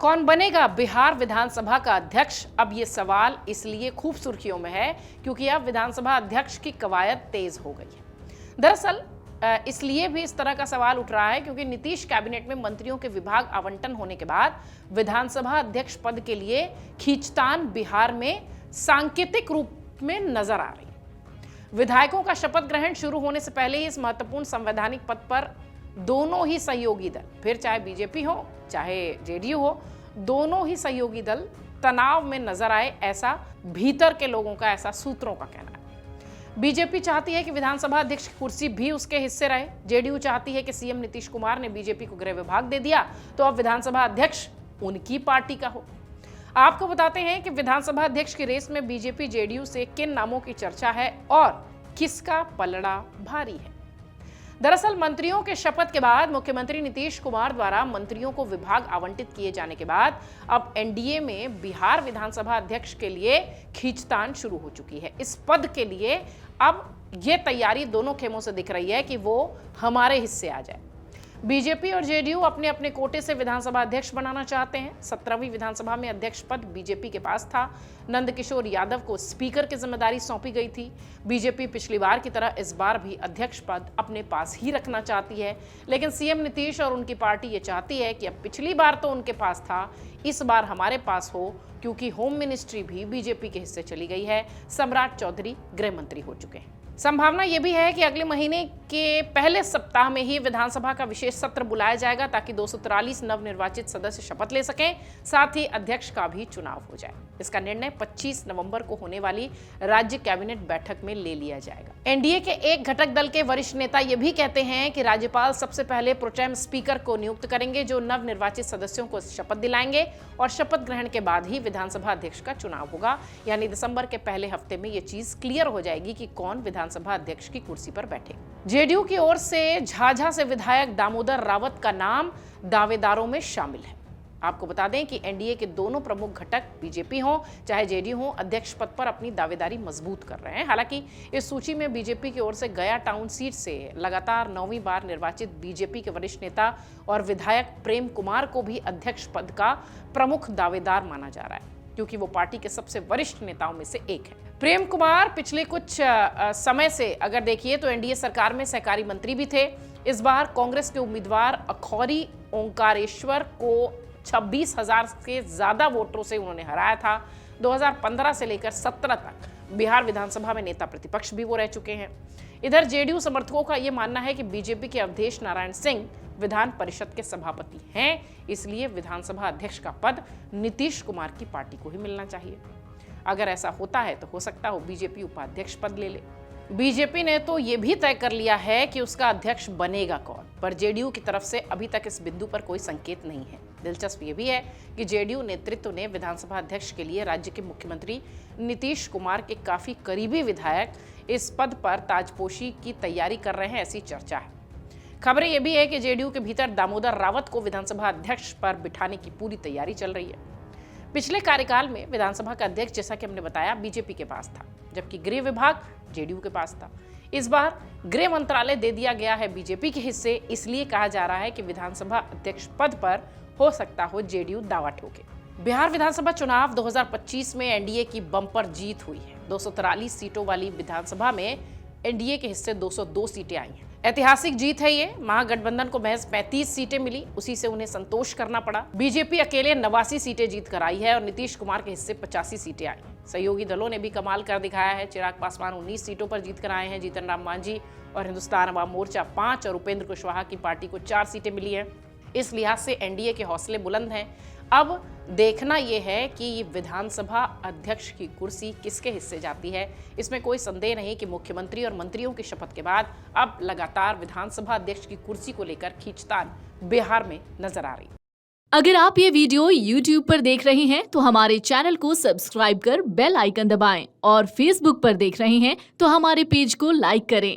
कौन बनेगा बिहार विधानसभा का अध्यक्ष? अब ये सवाल इसलिए खूब सुर्खियों में है क्योंकि अब विधानसभा अध्यक्ष की कवायद तेज हो गई है। दरअसल इसलिए भी इस तरह का सवाल उठ रहा है क्योंकि नीतीश कैबिनेट में मंत्रियों के विभाग आवंटन होने के बाद विधानसभा अध्यक्ष पद के लिए खींचतान बिहार में सांकेतिक रूप में नजर आ रही है। विधायकों का शपथ ग्रहण शुरू होने से पहले ही इस महत्वपूर्ण संवैधानिक पद पर दोनों ही सहयोगी दल, फिर चाहे बीजेपी हो चाहे जेडीयू हो, दोनों ही सहयोगी दल तनाव में नजर आए, ऐसा भीतर के लोगों का, ऐसा सूत्रों का कहना है। बीजेपी चाहती है कि विधानसभा अध्यक्ष की कुर्सी भी उसके हिस्से रहे। जेडीयू चाहती है कि सीएम नीतीश कुमार ने बीजेपी को गृह विभाग दे दिया तो अब विधानसभा अध्यक्ष उनकी पार्टी का हो। आपको बताते हैं कि विधानसभा अध्यक्ष की रेस में बीजेपी जेडीयू से किन नामों की चर्चा है और किसका पलड़ा भारी है। दरअसल मंत्रियों के शपथ के बाद मुख्यमंत्री नीतीश कुमार द्वारा मंत्रियों को विभाग आवंटित किए जाने के बाद अब एनडीए में बिहार विधानसभा अध्यक्ष के लिए खींचतान शुरू हो चुकी है। इस पद के लिए अब ये तैयारी दोनों खेमों से दिख रही है कि वो हमारे हिस्से आ जाए। बीजेपी और जेडीयू अपने अपने कोटे से विधानसभा अध्यक्ष बनाना चाहते हैं। 17वीं विधानसभा में अध्यक्ष पद बीजेपी के पास था। नंदकिशोर यादव को स्पीकर की जिम्मेदारी सौंपी गई थी। बीजेपी पिछली बार की तरह इस बार भी अध्यक्ष पद अपने पास ही रखना चाहती है, लेकिन सीएम नीतीश और उनकी पार्टी ये चाहती है कि अब पिछली बार तो उनके पास था, इस बार हमारे पास हो, क्योंकि होम मिनिस्ट्री भी बीजेपी के हिस्से चली गई है। सम्राट चौधरी गृह मंत्री हो चुके हैं। संभावना यह भी है कि अगले महीने के पहले सप्ताह में ही विधानसभा का विशेष सत्र बुलाया जाएगा ताकि 243 नवनिर्वाचित सदस्य शपथ ले सकें, साथ ही अध्यक्ष का भी चुनाव हो जाए। इसका निर्णय 25 नवंबर को होने वाली राज्य कैबिनेट बैठक में ले लिया जाएगा। एनडीए के एक घटक दल के वरिष्ठ नेता यह भी कहते हैं कि राज्यपाल सबसे पहले प्रोटेम स्पीकर को नियुक्त करेंगे जो नवनिर्वाचित सदस्यों को शपथ दिलाएंगे और शपथ ग्रहण के बाद ही विधानसभा अध्यक्ष का चुनाव होगा। यानी दिसंबर के पहले हफ्ते में यह चीज क्लियर हो जाएगी कि कौन विधानसभा अध्यक्ष की कुर्सी पर बैठे। जेडीयू की ओर से झाझा से विधायक दामोदर रावत का नाम दावेदारों में शामिल है। आपको बता दें कि एनडीए के दोनों प्रमुख घटक बीजेपी हो चाहे जेडीयू हो, अध्यक्ष पद पर अपनी दावेदारी मजबूत कर रहे हैं। हालांकि इस सूची में बीजेपी की ओर से गया टाउन सीट से लगातार 9वीं बार निर्वाचित बीजेपी के वरिष्ठ नेता और विधायक प्रेम कुमार को भी अध्यक्ष पद का प्रमुख दावेदार माना जा रहा है, क्योंकि वो पार्टी के सबसे वरिष्ठ नेताओं में से एक है। प्रेम कुमार पिछले कुछ समय से अगर देखिए तो एनडीए सरकार में सहकारी मंत्री भी थे। इस बार कांग्रेस के उम्मीदवार अखौरी ओंकारेश्वर को 26,000 से ज्यादा वोटों से उन्होंने हराया था। 2015 से लेकर 17 तक बिहार विधानसभा में नेता प्रतिपक्ष भी वो रह चुके हैं। इधर जेडीयू समर्थकों का यह मानना है कि बीजेपी के अवधेश नारायण सिंह विधान परिषद के सभापति हैं, इसलिए विधानसभा अध्यक्ष का पद नीतीश कुमार की पार्टी को ही मिलना चाहिए। अगर ऐसा होता है तो हो सकता हो बीजेपी उपाध्यक्ष पद ले ले। बीजेपी ने तो ये भी तय कर लिया है कि उसका अध्यक्ष बनेगा कौन, पर जेडीयू की तरफ से अभी तक इस बिंदु पर कोई संकेत नहीं है। दिलचस्प ये भी है कि जेडीयू नेतृत्व ने विधानसभा अध्यक्ष के लिए राज्य के मुख्यमंत्री नीतीश कुमार के काफी करीबी विधायक इस पद पर ताजपोशी की तैयारी कर रहे हैं, ऐसी चर्चा है। खबरें यह भी है कि जेडीयू के भीतर दामोदर रावत को विधानसभा अध्यक्ष पर बिठाने की पूरी तैयारी चल रही है। पिछले कार्यकाल में विधानसभा का अध्यक्ष, जैसा कि हमने बताया, बीजेपी के पास था, जबकि गृह विभाग जेडीयू के पास था। इस बार गृह मंत्रालय दे दिया गया है बीजेपी के हिस्से, इसलिए कहा जा रहा है कि विधानसभा अध्यक्ष पद पर हो सकता हो जेडीयू दावा ठोके। बिहार विधानसभा चुनाव 2025 में एनडीए की बम्पर जीत हुई है। 243 सीटों वाली विधानसभा में एनडीए के हिस्से 202 सीटें आई हैं। ऐतिहासिक जीत है ये। महागठबंधन को महज 35 सीटें मिली, उसी से उन्हें संतोष करना पड़ा। बीजेपी अकेले 89 सीटें जीत कर आई है और नीतीश कुमार के हिस्से 85 सीटें आई। सहयोगी दलों ने भी कमाल कर दिखाया है। चिराग पासवान 19 सीटों पर जीत कर आए हैं। जीतन राम मांझी और हिंदुस्तान अवाम मोर्चा 5 और उपेंद्र कुशवाहा की पार्टी को 4 सीटें मिली हैं। इस लिहाज से एनडीए के हौसले बुलंद हैं। अब देखना यह है कि विधानसभा अध्यक्ष की कुर्सी किसके हिस्से जाती है। इसमें कोई संदेह नहीं कि मुख्यमंत्री और मंत्रियों की शपथ के बाद अब लगातार विधानसभा अध्यक्ष की कुर्सी को लेकर खींचतान बिहार में नजर आ रही है। अगर आप ये वीडियो YouTube पर देख रहे हैं तो हमारे चैनल को सब्सक्राइब कर बेल आइकन दबाएं और Facebook पर देख रहे हैं तो हमारे पेज को लाइक करें।